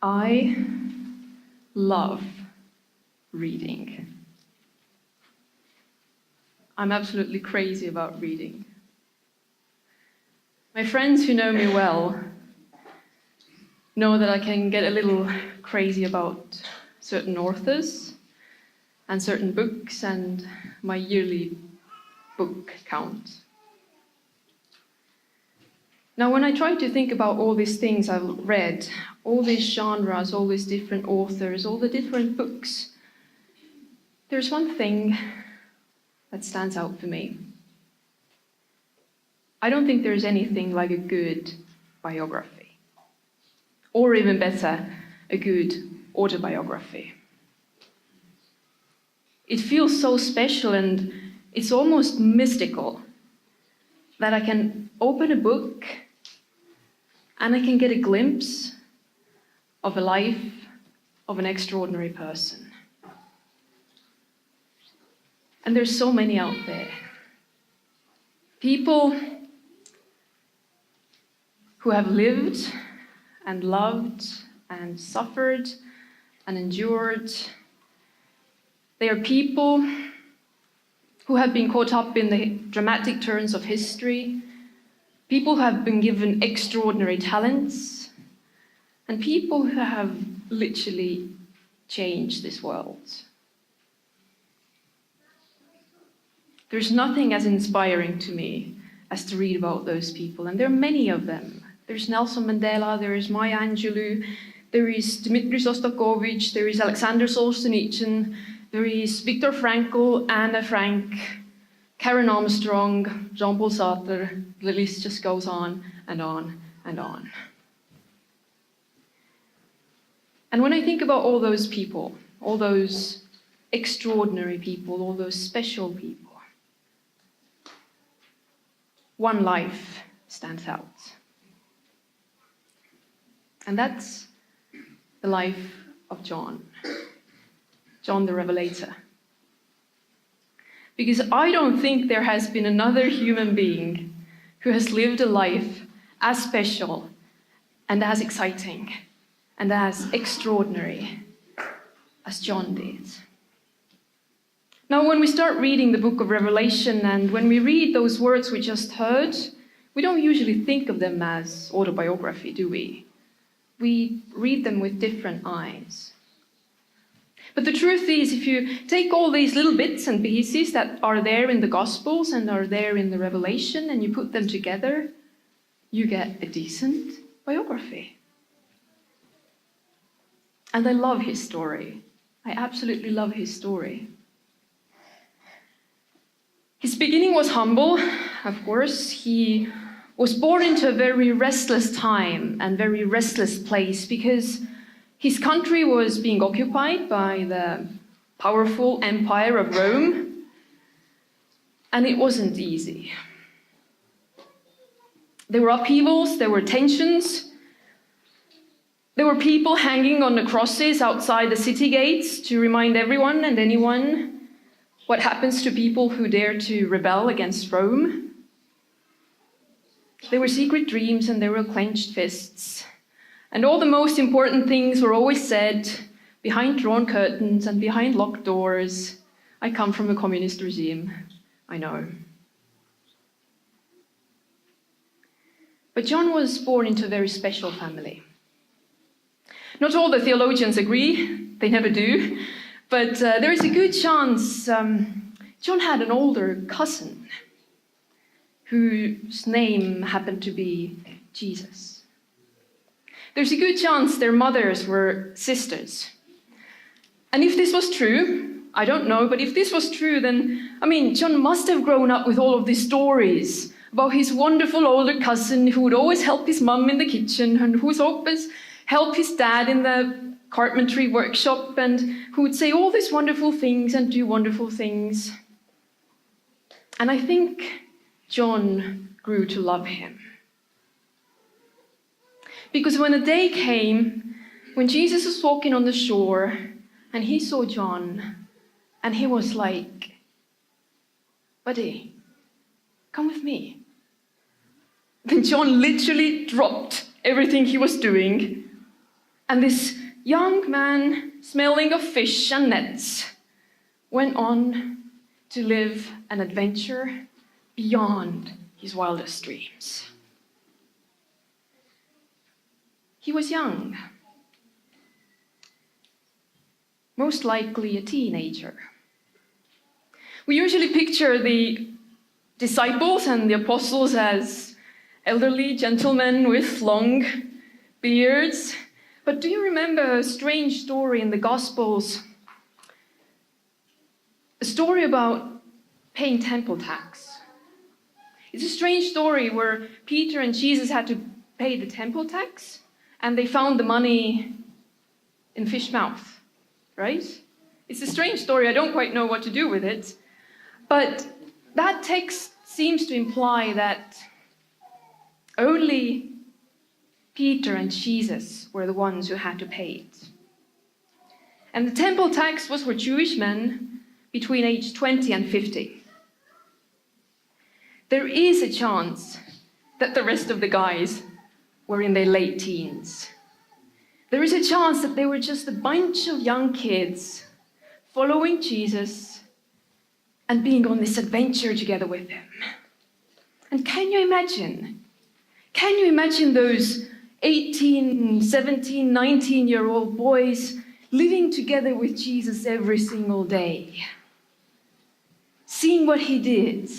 I love reading. I'm absolutely crazy about reading. My friends who know me well know that I can get a little crazy about certain authors and certain books and my yearly book count. Now, when I try to think about all these things I've read, all these genres, all these different authors, all the different books, there's one thing that stands out for me. I don't think there's anything like a good biography, or even better, a good autobiography. It feels so special and it's almost mystical that I can open a book and I can get a glimpse of a life of an extraordinary person. And there's so many out there. People who have lived and loved and suffered and endured. They are people who have been caught up in the dramatic turns of history, people who have been given extraordinary talents, and people who have literally changed this world. There's nothing as inspiring to me as to read about those people, and there are many of them. There's Nelson Mandela, there is Maya Angelou, there is Dmitry Shostakovich, there is Alexander Solzhenitsyn, there is Viktor Frankl, Anne Frank, Karen Armstrong, Jean-Paul Sartre. The list just goes on and on and on. And when I think about all those people, all those extraordinary people, all those special people, one life stands out. And that's the life of John the Revelator. Because I don't think there has been another human being who has lived a life as special and as exciting and as extraordinary as John did. Now, when we start reading the book of Revelation and when we read those words we just heard, we don't usually think of them as autobiography, do we? We read them with different eyes. But the truth is, if you take all these little bits and pieces that are there in the Gospels and are there in the Revelation and you put them together, you get a decent biography. And I love his story. I absolutely love his story. His beginning was humble, of course. He was born into a very restless time and very restless place because his country was being occupied by the powerful empire of Rome, and it wasn't easy. There were upheavals, there were tensions, there were people hanging on the crosses outside the city gates to remind everyone and anyone what happens to people who dare to rebel against Rome. There were secret dreams and there were clenched fists. And all the most important things were always said behind drawn curtains and behind locked doors. I come from a communist regime, I know. But John was born into a very special family. Not all the theologians agree, they never do, but there is a good chance John had an older cousin whose name happened to be Jesus. There's a good chance their mothers were sisters. And if this was true, I don't know, but if this was true, then, John must have grown up with all of these stories about his wonderful older cousin who would always help his mum in the kitchen and who would always help his dad in the carpentry workshop and who would say all these wonderful things and do wonderful things. And I think John grew to love him. Because when a day came, when Jesus was walking on the shore, and he saw John, and he was like, "Buddy, come with me." Then John literally dropped everything he was doing And this young man, smelling of fish and nets, went on to live an adventure beyond his wildest dreams. He was young, most likely a teenager. We usually picture the disciples and the apostles as elderly gentlemen with long beards. But do you remember a strange story in the Gospels? A story about paying temple tax. It's a strange story where Peter and Jesus had to pay the temple tax, and they found the money in fish mouth, right? It's a strange story. I don't quite know what to do with it. But that text seems to imply that only Peter and Jesus were the ones who had to pay it. And the temple tax was for Jewish men between age 20 and 50. There is a chance that the rest of the guys were in their late teens. There is a chance that they were just a bunch of young kids following Jesus and being on this adventure together with him. And can you imagine? Can you imagine those 18, 17, 19-year-old boys living together with Jesus every single day? Seeing what he did,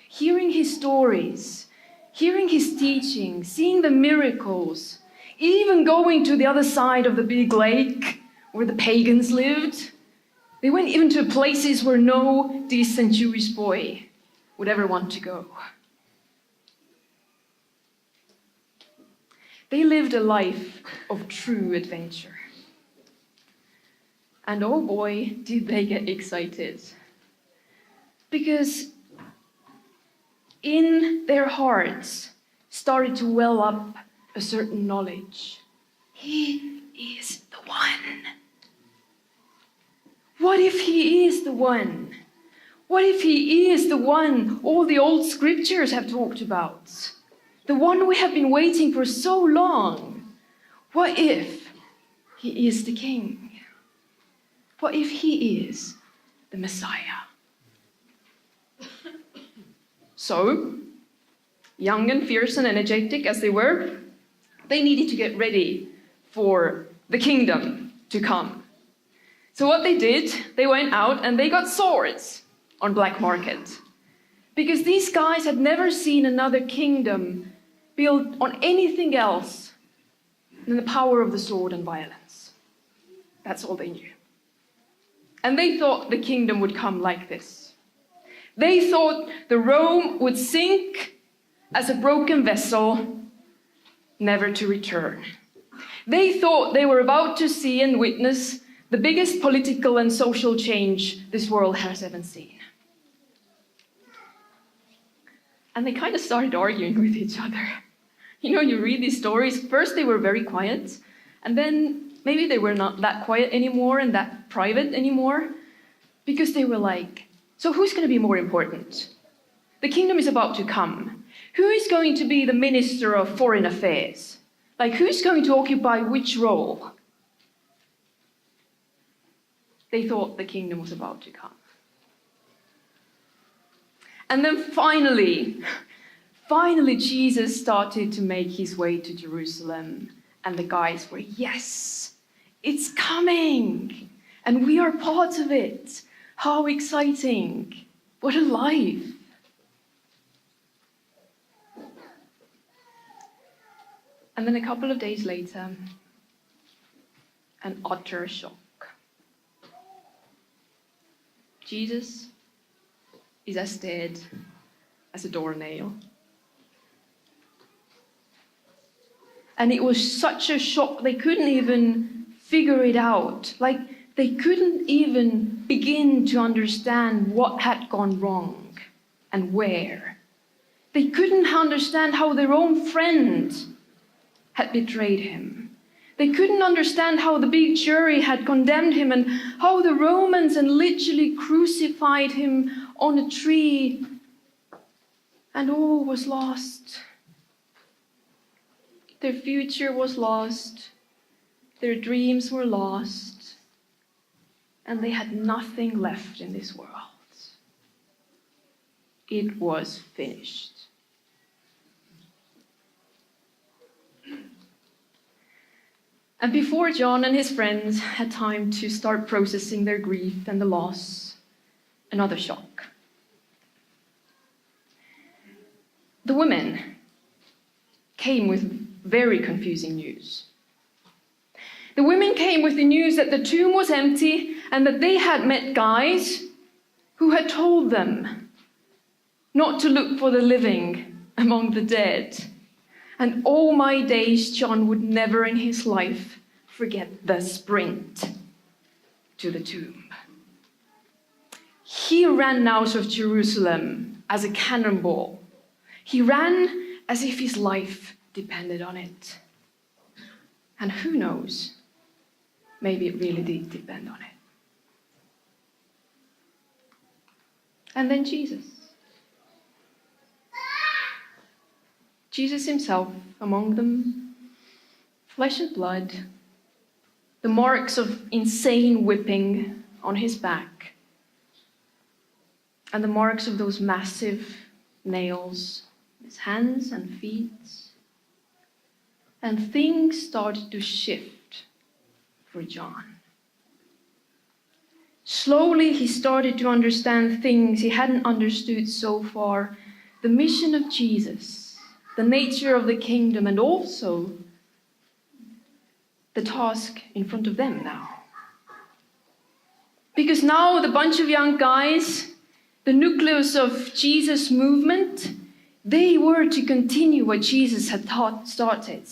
hearing his stories, hearing his teaching, seeing the miracles, even going to the other side of the big lake where the pagans lived. They went even to places where no decent Jewish boy would ever want to go. They lived a life of true adventure. And oh boy, did they get excited. Because in their hearts started to well up a certain knowledge. He is the one. What if he is the one? What if he is the one all the old scriptures have talked about? The one we have been waiting for so long. What if he is the king? What if he is the Messiah? So, young and fierce and energetic as they were, they needed to get ready for the kingdom to come. So what they did, they went out and they got swords on black market. Because these guys had never seen another kingdom built on anything else than the power of the sword and violence. That's all they knew. And they thought the kingdom would come like this. They thought the Rome would sink as a broken vessel, never to return. They thought they were about to see and witness the biggest political and social change this world has ever seen. And they kind of started arguing with each other. You know, you read these stories, first they were very quiet, and then maybe they were not that quiet anymore and that private anymore, because they were like, so who's going to be more important? The kingdom is about to come. Who is going to be the minister of foreign affairs? Like, who's going to occupy which role? They thought the kingdom was about to come. And then finally, Jesus started to make his way to Jerusalem. And the guys were, yes, it's coming. And we are part of it. How exciting. What a life. And then a couple of days later, an utter shock. Jesus is as dead as a doornail. And it was such a shock, they couldn't even figure it out. Like, they couldn't even begin to understand what had gone wrong and where. They couldn't understand how their own friend had betrayed him. They couldn't understand how the big jury had condemned him and how the Romans had literally crucified him on a tree. And all was lost. Their future was lost. their dreams were lost, and they had nothing left in this world. It was finished. And before John and his friends had time to start processing their grief and the loss, another shock. The women came with very confusing news. The women came with the news that the tomb was empty and that they had met guys who had told them not to look for the living among the dead. And all my days, John would never in his life forget the sprint to the tomb. He ran out of Jerusalem as a cannonball. He ran as if his life depended on it. And who knows, maybe it really did depend on it. And then Jesus. Jesus himself among them, flesh and blood, the marks of insane whipping on his back, and the marks of those massive nails on his hands and feet. And things started to shift for John. Slowly he started to understand things he hadn't understood so far, the mission of Jesus, the nature of the kingdom, and also the task in front of them now. Because now the bunch of young guys, the nucleus of Jesus' movement, they were to continue what Jesus had started.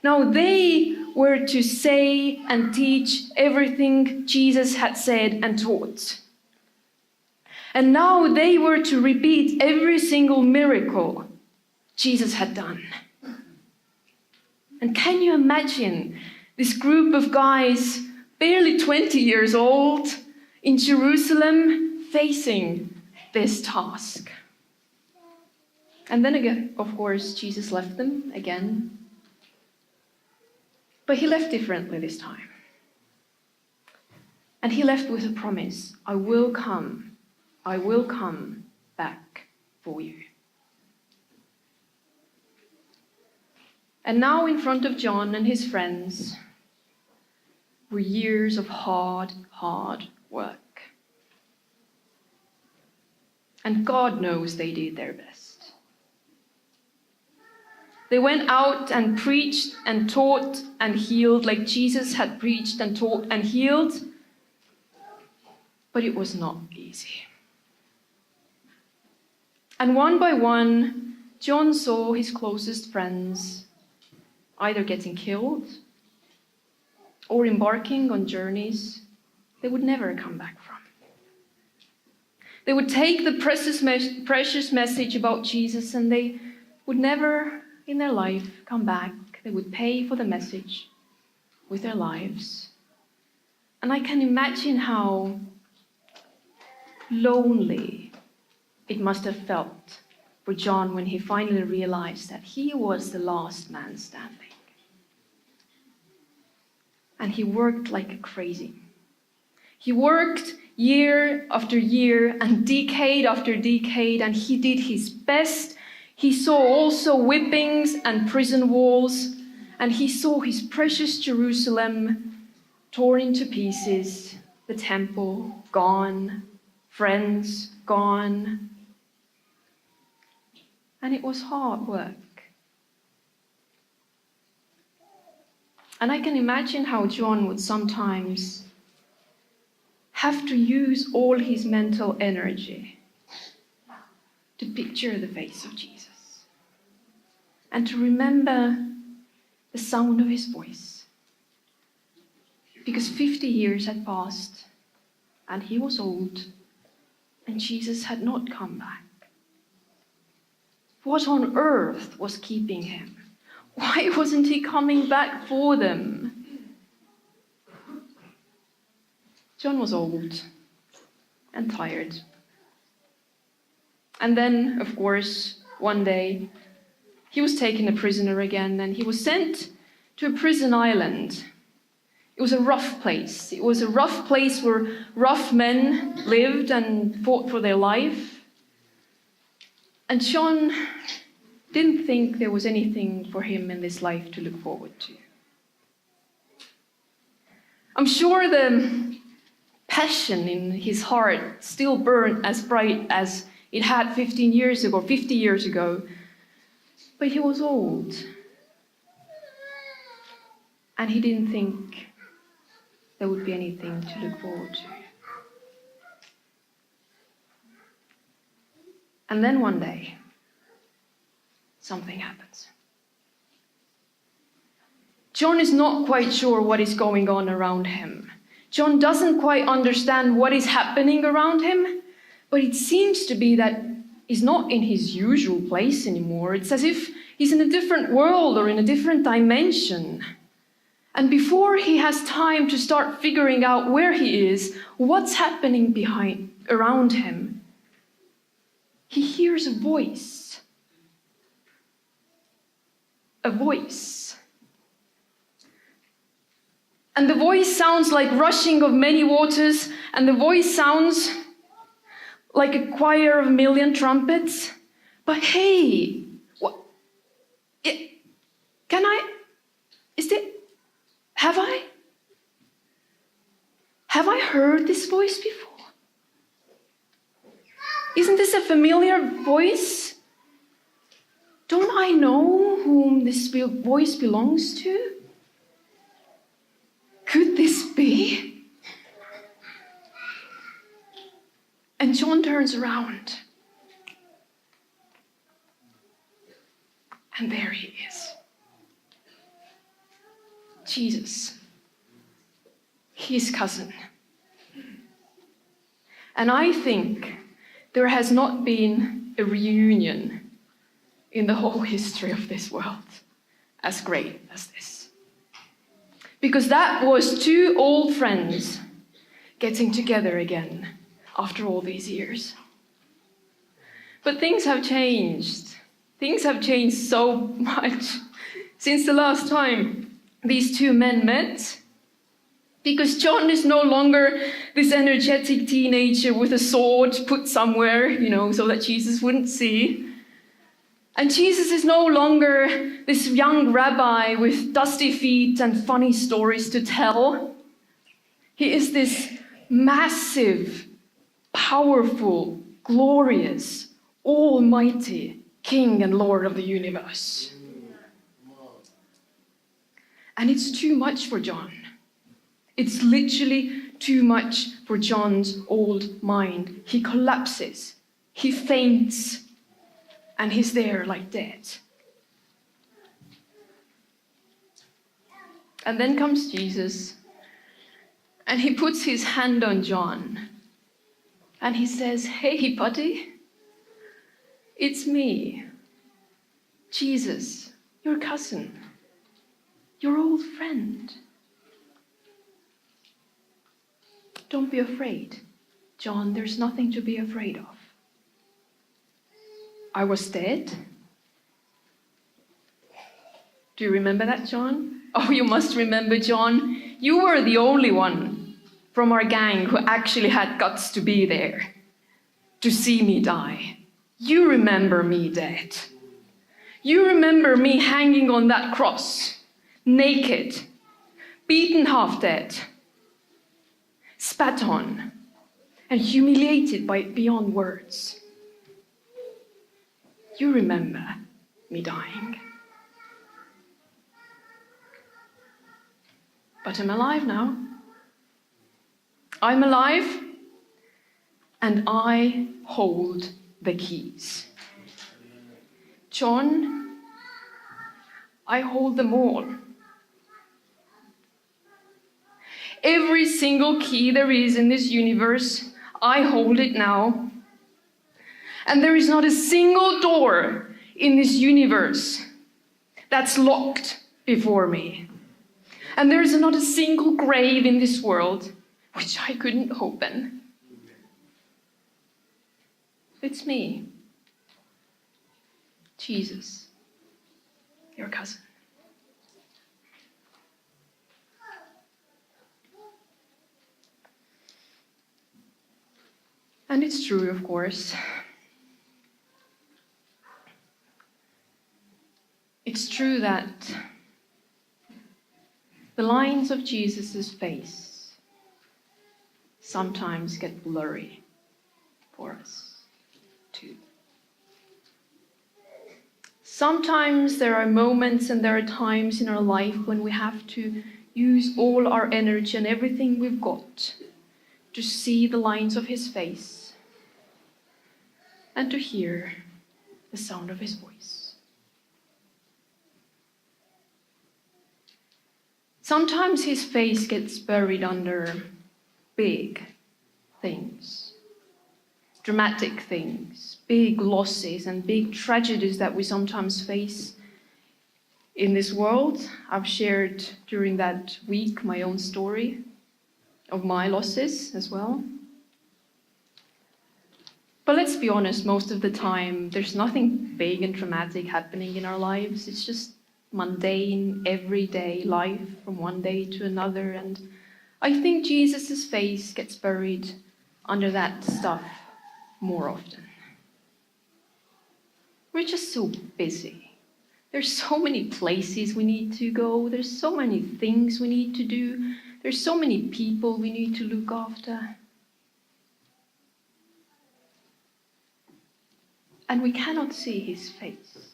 Now they were to say and teach everything Jesus had said and taught. And now they were to repeat every single miracle Jesus had done. And can you imagine this group of guys, barely 20 years old, in Jerusalem, facing this task? And then again, of course, Jesus left them again. But he left differently this time. And he left with a promise: I will come back for you. And now in front of John and his friends were years of hard work. And God knows they did their best. They went out and preached and taught and healed like Jesus had preached and taught and healed. But it was not easy. And one by one, John saw his closest friends either getting killed or embarking on journeys they would never come back from. They would take the precious message about Jesus and they would never in their life come back. They would pay for the message with their lives. And I can imagine how lonely it must have felt for John when he finally realized that he was the last man standing. And he worked like crazy. He worked year after year and decade after decade, and he did his best. He saw also whippings and prison walls, and he saw his precious Jerusalem torn into pieces, the temple gone, friends gone. And it was hard work. And I can imagine how John would sometimes have to use all his mental energy to picture the face of Jesus and to remember the sound of his voice. Because 50 years had passed and he was old and Jesus had not come back. What on earth was keeping him? Why wasn't he coming back for them? John was old and tired. And then, of course, one day, he was taken a prisoner again, and he was sent to a prison island It was a rough place. It was a rough place where rough men lived and fought for their life. And John didn't think there was anything for him in this life to look forward to. I'm sure the passion in his heart still burned as bright as it had 50 years ago. But he was old. And he didn't think there would be anything to look forward to. And then one day, something happens. John is not quite sure what is going on around him. John doesn't quite understand what is happening around him, but it seems to be that he's not in his usual place anymore. It's as if he's in a different world or in a different dimension. And before he has time to start figuring out where he is, what's happening around him, he hears a voice. A voice. And the voice sounds like rushing of many waters, and the voice sounds like a choir of a million trumpets. But hey, what? Have I heard this voice before? Isn't this a familiar voice? Don't I know whom this voice belongs to? Could this be? And John turns around. And there he is. Jesus. His cousin. And I think there has not been a reunion in the whole history of this world as great as this. Because that was two old friends getting together again after all these years. But things have changed. Things have changed so much since the last time these two men met. Because John is no longer this energetic teenager with a sword put somewhere, so that Jesus wouldn't see. And Jesus is no longer this young rabbi with dusty feet and funny stories to tell. He is this massive, powerful, glorious, almighty King and Lord of the universe. And it's too much for John. It's literally too much for John's old mind. He collapses, he faints, and he's there like dead. And then comes Jesus, and he puts his hand on John, and he says, "Hey, buddy, it's me, Jesus, your cousin, your old friend. Don't be afraid, John, there's nothing to be afraid of. I was dead." Do you remember that, John? Oh, you must remember, John. You were the only one from our gang who actually had guts to be there, to see me die. You remember me dead. You remember me hanging on that cross, naked, beaten half dead, spat on, and humiliated beyond words. You remember me dying. But I'm alive now. I'm alive, and I hold the keys. John, I hold them all. Every single key there is in this universe, I hold it now. And there is not a single door in this universe that's locked before me. And there is not a single grave in this world which I couldn't open. It's me, Jesus, your cousin. And it's true, of course. It's true that the lines of Jesus' face sometimes get blurry for us too. Sometimes there are moments and there are times in our life when we have to use all our energy and everything we've got to see the lines of his face and to hear the sound of his voice. Sometimes his face gets buried under big things, dramatic things, big losses and big tragedies that we sometimes face in this world. I've shared during that week my own story of my losses as well. But let's be honest, most of the time there's nothing big and dramatic happening in our lives. It's just mundane, everyday life from one day to another. And I think Jesus' face gets buried under that stuff more often. We're just so busy. There's so many places we need to go. There's so many things we need to do. There's so many people we need to look after. And we cannot see his face.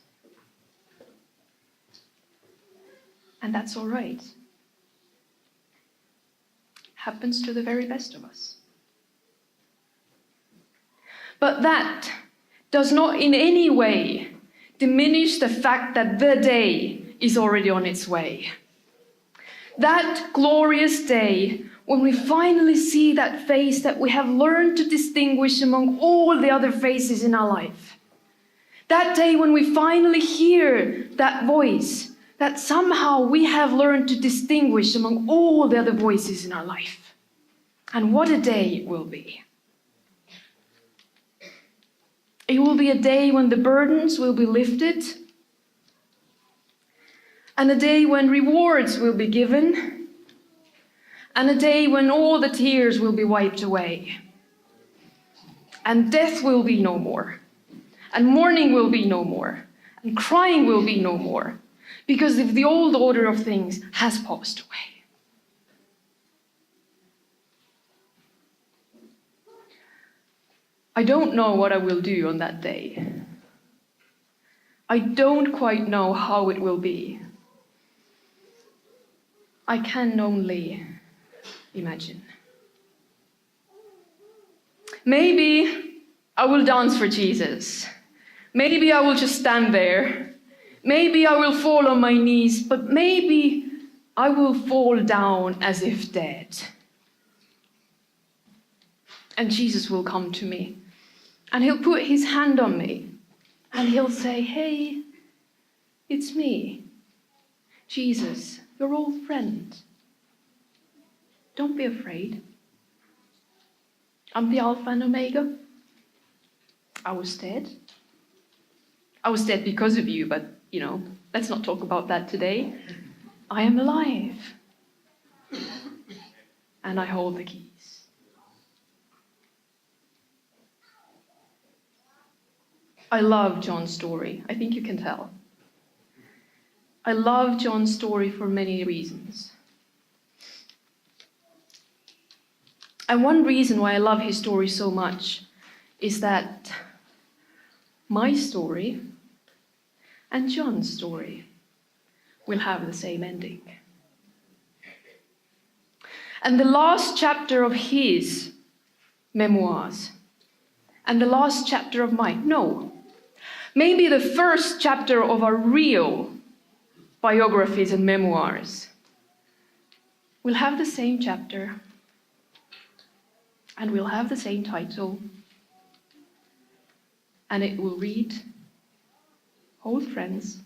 And that's all right. Happens to the very best of us. But that does not in any way diminish the fact that the day is already on its way. That glorious day when we finally see that face that we have learned to distinguish among all the other faces in our life. That day when we finally hear that voice that somehow we have learned to distinguish among all the other voices in our life. And what a day it will be. It will be a day when the burdens will be lifted, and a day when rewards will be given, and a day when all the tears will be wiped away, and death will be no more, and mourning will be no more, and crying will be no more, because if the old order of things has passed away. I don't know what I will do on that day. I don't quite know how it will be. I can only imagine. Maybe I will dance for Jesus. Maybe I will just stand there. Maybe I will fall on my knees, but maybe I will fall down as if dead. And Jesus will come to me. And he'll put his hand on me and he'll say, "Hey, it's me, Jesus, your old friend. Don't be afraid. I'm the Alpha and Omega. I was dead. I was dead because of you, but, let's not talk about that today. I am alive. And I hold the keys." I love John's story. I think you can tell. I love John's story for many reasons. And one reason why I love his story so much is that my story and John's story will have the same ending. And the last chapter of his memoirs and the last chapter of mine, maybe the first chapter of our real biographies and memoirs will have the same chapter and will have the same title, and it will read, "Old Friends,